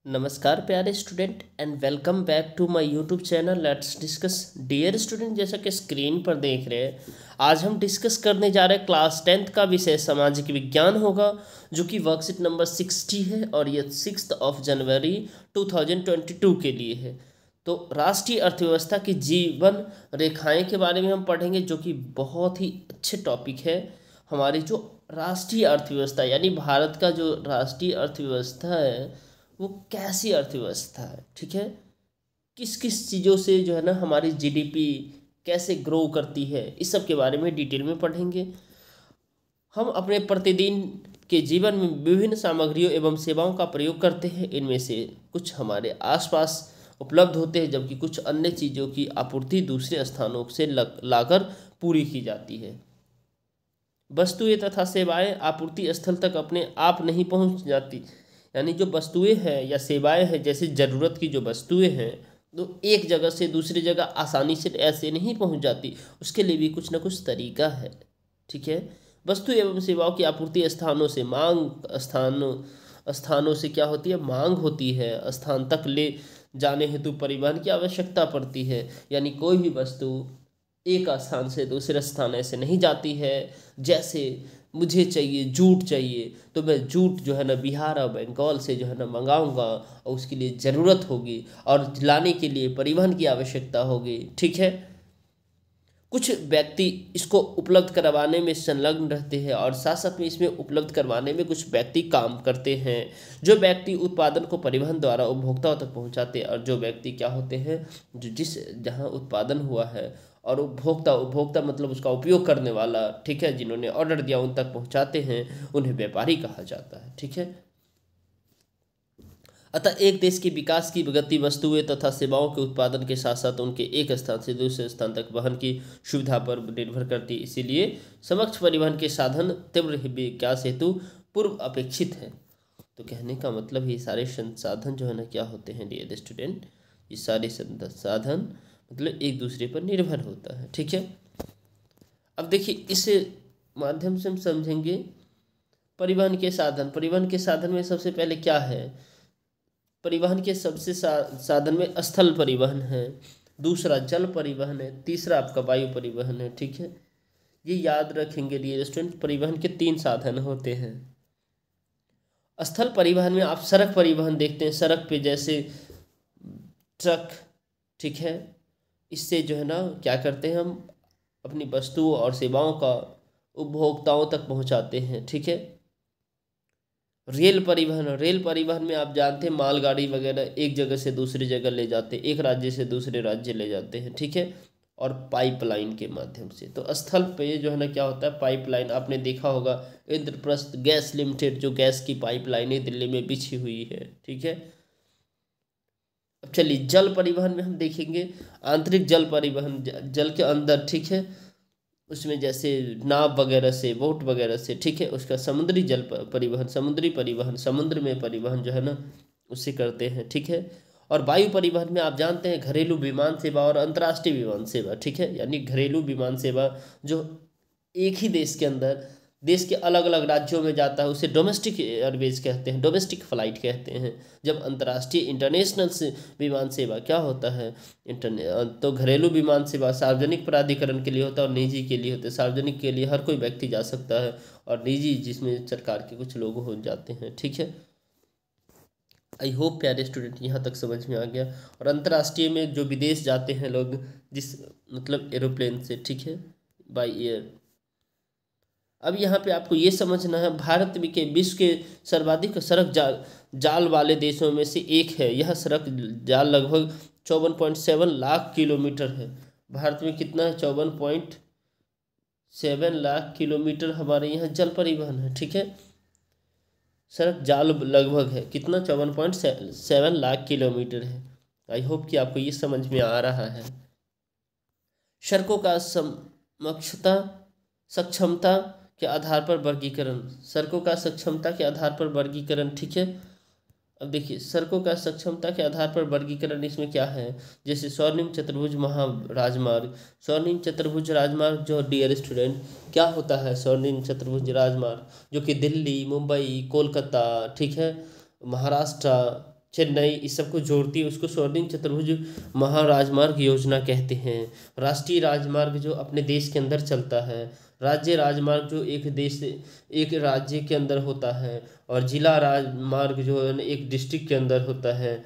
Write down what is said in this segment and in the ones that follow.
नमस्कार प्यारे student and welcome back to my YouTube channel let's discuss. Dear student, जैसा कि स्क्रीन पर देख रहे हैं, आज हम डिस्कस करने जा रहे हैं क्लास 10th का विषय सामाजिक विज्ञान होगा, जो कि वर्कशीट नंबर 60 है और ये 6 जनवरी 2022 के लिए है। तो राष्ट्रीय अर्थव्यवस्था की जीवन रेखाएं के बारे में हम पढ़ेंगे, जो कि बहुत ही अच्छे टॉपिक है। हमारी जो राष्ट्रीय अर्थव्यवस्था यानी भारत का जो राष्ट्रीय अर्थव्यवस्था है वो कैसी अर्थव्यवस्था है, ठीक है, किस किस चीज़ों से जो है ना हमारी जीडीपी कैसे ग्रो करती है, इस सब के बारे में डिटेल में पढ़ेंगे। हम अपने प्रतिदिन के जीवन में विभिन्न सामग्रियों एवं सेवाओं का प्रयोग करते हैं। इनमें से कुछ हमारे आसपास उपलब्ध होते हैं, जबकि कुछ अन्य चीज़ों की आपूर्ति दूसरे स्थानों से लाकर पूरी की जाती है। वस्तुएं तथा सेवाएं आपूर्ति स्थल तक अपने आप नहीं पहुंच जाती, यानी जो वस्तुएं हैं या सेवाएं हैं, जैसे ज़रूरत की जो वस्तुएं हैं, तो एक जगह से दूसरी जगह आसानी से ऐसे नहीं पहुंच जाती, उसके लिए भी कुछ ना कुछ तरीका है, ठीक है। वस्तु एवं सेवाओं की आपूर्ति स्थानों से स्थानों से क्या होती है, मांग होती है। स्थान तक ले जाने हेतु परिवहन की आवश्यकता पड़ती है, यानी कोई भी वस्तु एक स्थान से दूसरे स्थान ऐसे नहीं जाती है। जैसे मुझे चाहिए जूट चाहिए, तो मैं जूट जो है ना बिहार और बंगाल से जो है ना मंगाऊंगा, और उसके लिए ज़रूरत होगी और लाने के लिए परिवहन की आवश्यकता होगी, ठीक है। कुछ व्यक्ति इसको उपलब्ध करवाने में संलग्न रहते हैं और साथ साथ में इसमें उपलब्ध करवाने में कुछ व्यक्ति काम करते हैं। जो व्यक्ति उत्पादन को परिवहन द्वारा उपभोक्ताओं तक पहुंचाते हैं, और जो व्यक्ति क्या होते हैं, जो जहां उत्पादन हुआ है और उपभोक्ता उपभोक्ता मतलब उसका उपयोग करने वाला, ठीक है, जिन्होंने ऑर्डर दिया उन तक पहुंचाते हैं, उन्हें व्यापारी कहा जाता है, ठीक है। अतः एक देश के विकास की गति वस्तुएं तथा सेवाओं के उत्पादन के साथ साथ उनके एक स्थान से दूसरे स्थान तक वहन की सुविधा पर निर्भर करती है। इसीलिए समक्ष परिवहन के साधन तीव्र विकास हेतु पूर्व अपेक्षित है। तो कहने का मतलब ये सारे संसाधन जो है ना क्या होते हैं डियर स्टूडेंट, ये सारे संसाधन मतलब एक दूसरे पर निर्भर होता है, ठीक है। अब देखिए इस माध्यम से हम समझेंगे परिवहन के साधन। परिवहन के साधन में सबसे पहले क्या है, परिवहन के सबसे साधन में स्थल परिवहन है, दूसरा जल परिवहन है, तीसरा आपका वायु परिवहन है, ठीक है। ये याद रखेंगे डियर स्टूडेंट, परिवहन के 3 साधन होते हैं। स्थल परिवहन में आप सड़क परिवहन देखते हैं, सड़क पे जैसे ट्रक, ठीक है, इससे जो है ना क्या करते हैं, हम अपनी वस्तुओं और सेवाओं का उपभोक्ताओं तक पहुंचाते हैं, ठीक है। रेल परिवहन, रेल परिवहन में आप जानते हैं मालगाड़ी वगैरह एक जगह से दूसरी जगह ले जाते हैं, एक राज्य से दूसरे राज्य ले जाते हैं, ठीक है, और पाइपलाइन के माध्यम से। तो स्थल पे जो है ना क्या होता है, पाइपलाइन आपने देखा होगा, इंद्रप्रस्थ गैस लिमिटेड जो गैस की पाइपलाइनें दिल्ली में बिछी हुई है, ठीक है। अब चलिए जल परिवहन में हम देखेंगे आंतरिक जल परिवहन, जल के अंदर, ठीक है, उसमें जैसे नाव वगैरह से, बोट वगैरह से, ठीक है। उसका समुद्री जल परिवहन, समुद्री परिवहन, समुद्र में परिवहन जो है ना उससे करते हैं, ठीक है। और वायु परिवहन में आप जानते हैं घरेलू विमान सेवा और अंतर्राष्ट्रीय विमान सेवा, ठीक है, यानी घरेलू विमान सेवा जो एक ही देश के अंदर देश के अलग अलग राज्यों में जाता है उसे डोमेस्टिक एयरवेज कहते हैं, डोमेस्टिक फ्लाइट कहते हैं। जब अंतर्राष्ट्रीय इंटरनेशनल से विमान सेवा क्या होता है, तो घरेलू विमान सेवा सार्वजनिक प्राधिकरण के लिए होता है और निजी के लिए होता है। सार्वजनिक के लिए हर कोई व्यक्ति जा सकता है, और निजी जिसमें सरकार के कुछ लोग हो जाते हैं, ठीक है। आई होप प्यारे स्टूडेंट यहाँ तक समझ में आ गया। और अंतर्राष्ट्रीय में जो विदेश जाते हैं लोग, जिस मतलब एरोप्लेन से, ठीक है, बाई एयर। अब यहाँ पे आपको ये समझना है भारत के विश्व के सर्वाधिक सड़क जाल वाले देशों में से एक है। यह सड़क जाल लगभग 54.7 लाख किलोमीटर है। भारत में कितना है, 54.7 लाख किलोमीटर हमारे यहाँ जल परिवहन है, ठीक है। सड़क जाल लगभग है कितना, 54.7 लाख किलोमीटर है। आई होप कि आपको ये समझ में आ रहा है। सड़कों का सक्षमता के आधार पर वर्गीकरण, सड़कों का सक्षमता के आधार पर वर्गीकरण, ठीक है। अब देखिए सड़कों का सक्षमता के आधार पर वर्गीकरण इसमें क्या है, जैसे स्वर्णिम चतुर्भुज महाराजमार्ग। स्वर्णिम चतुर्भुज राजमार्ग जो डियर स्टूडेंट क्या होता है, स्वर्णिम चतुर्भुज राजमार्ग जो कि दिल्ली, मुंबई, कोलकाता, ठीक है, महाराष्ट्र, चेन्नई, इस सबको जोड़ती है, उसको स्वर्णिम चतुर्भुज महाराजमार्ग योजना कहते हैं। राष्ट्रीय राजमार्ग जो अपने देश के अंदर चलता है, राज्य राजमार्ग जो एक राज्य के अंदर होता है, और जिला राजमार्ग जो है ना एक डिस्ट्रिक्ट के अंदर होता है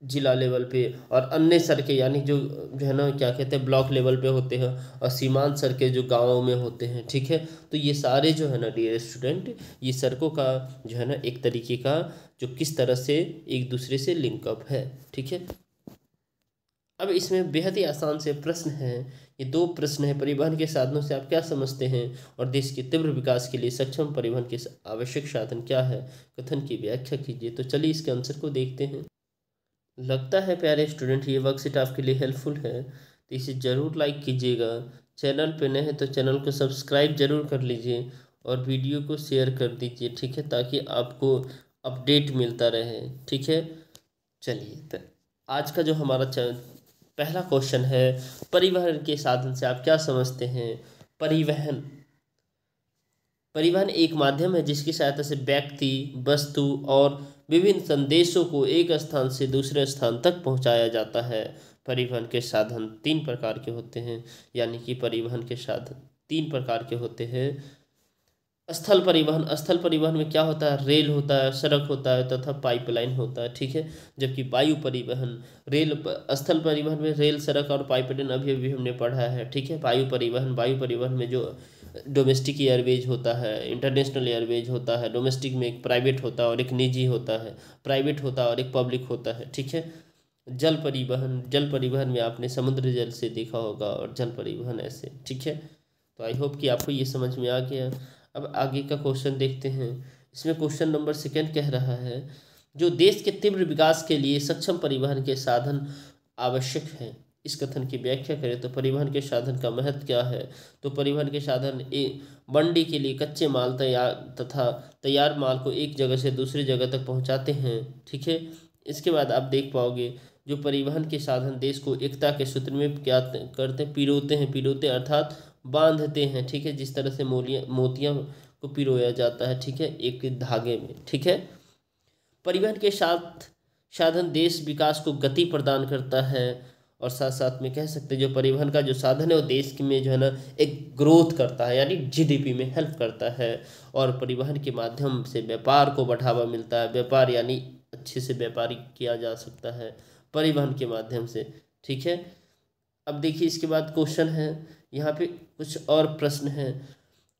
जिला लेवल पे, और अन्य सड़कें यानी जो है ना क्या कहते हैं ब्लॉक लेवल पे होते हैं, और सीमांत सड़कें जो गाँवों में होते हैं। ठीक है, तो ये सारे जो है ना डियर स्टूडेंट, ये सड़कों का जो है ना एक तरीके का जो किस तरह से एक दूसरे से लिंकअप है। ठीक है, अब इसमें बेहद ही आसान से प्रश्न है, ये दो प्रश्न है। परिवहन के साधनों से आप क्या समझते हैं, और देश के तीव्र विकास के लिए सक्षम परिवहन के आवश्यक साधन क्या है, कथन की व्याख्या कीजिए। तो चलिए इसके आंसर को देखते हैं। लगता है प्यारे स्टूडेंट ये वर्कशीट आपके लिए हेल्पफुल है, तो इसे ज़रूर लाइक कीजिएगा। चैनल पे नए हैं तो चैनल को सब्सक्राइब जरूर कर लीजिए, और वीडियो को शेयर कर दीजिए। ठीक है, ताकि आपको अपडेट मिलता रहे। ठीक है, चलिए तो आज का जो हमारा पहला क्वेश्चन है, परिवहन के साधन से आप क्या समझते हैं। परिवहन परिवहन एक माध्यम है जिसकी सहायता से व्यक्ति, वस्तु और विभिन्न संदेशों को एक स्थान से दूसरे स्थान तक पहुंचाया जाता है। परिवहन के साधन तीन प्रकार के होते हैं, यानी कि परिवहन के साधन तीन प्रकार के होते हैं। स्थल परिवहन में क्या होता है, रेल होता है, सड़क होता है तथा पाइपलाइन होता है। ठीक है, जबकि वायु परिवहन स्थल परिवहन में रेल, सड़क और पाइपलाइन अभी अभी हमने पढ़ा है। ठीक है, वायु परिवहन में जो डोमेस्टिक एयरवेज होता है, इंटरनेशनल एयरवेज होता है। डोमेस्टिक में एक प्राइवेट होता है और एक निजी होता है, प्राइवेट होता है और एक पब्लिक होता है। ठीक है, जल परिवहन में आपने समुद्र जल से देखा होगा, और जल परिवहन ऐसे। ठीक है, तो आई होप कि आपको ये समझ में आ गया। अब आगे का क्वेश्चन देखते हैं। इसमें क्वेश्चन नंबर 2 कह रहा है, जो देश के तीव्र विकास के लिए सक्षम परिवहन के साधन आवश्यक है, इस कथन की व्याख्या करें। तो परिवहन के साधन का महत्व क्या है। तो परिवहन के साधन मंडी के लिए कच्चे माल तथा तैयार माल को एक जगह से दूसरी जगह तक पहुंचाते हैं। ठीक है, इसके बाद आप देख पाओगे जो परिवहन के साधन देश को एकता के सूत्र में क्या करते हैं, पिरोते अर्थात बांधते हैं। ठीक है, जिस तरह से मोतियां को पिरोया जाता है। ठीक है, एक धागे में। ठीक है, परिवहन के साधन देश विकास को गति प्रदान करता है, और साथ साथ में कह सकते हैं जो परिवहन का जो साधन है वो देश में जो है ना एक ग्रोथ करता है, यानी जीडीपी में हेल्प करता है। और परिवहन के माध्यम से व्यापार को बढ़ावा मिलता है, व्यापार यानी अच्छे से व्यापारी किया जा सकता है परिवहन के माध्यम से। ठीक है, अब देखिए इसके बाद क्वेश्चन है, यहाँ पे कुछ और प्रश्न हैं।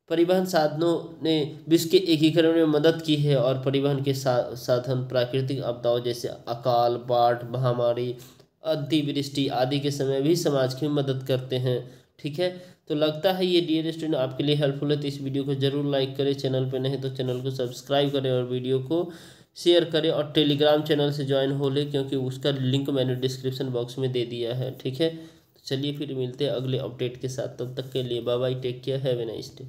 परिवहन साधनों ने विश्व के एकीकरण में मदद की है, और परिवहन के साधन प्राकृतिक आपदाओं जैसे अकाल, बाढ़, महामारी, अतिवृष्टि आदि के समय भी समाज की मदद करते हैं। ठीक है, तो लगता है ये डियर स्टूडेंट आपके लिए हेल्पफुल है, तो इस वीडियो को जरूर लाइक करें। चैनल पे नहीं तो चैनल को सब्सक्राइब करें, और वीडियो को शेयर करें, और टेलीग्राम चैनल से ज्वाइन हो ले, क्योंकि उसका लिंक मैंने डिस्क्रिप्शन बॉक्स में दे दिया है। ठीक है, तो चलिए फिर मिलते हैं अगले अपडेट के साथ। तब तक के लिए bye bye, take care, have a nice day.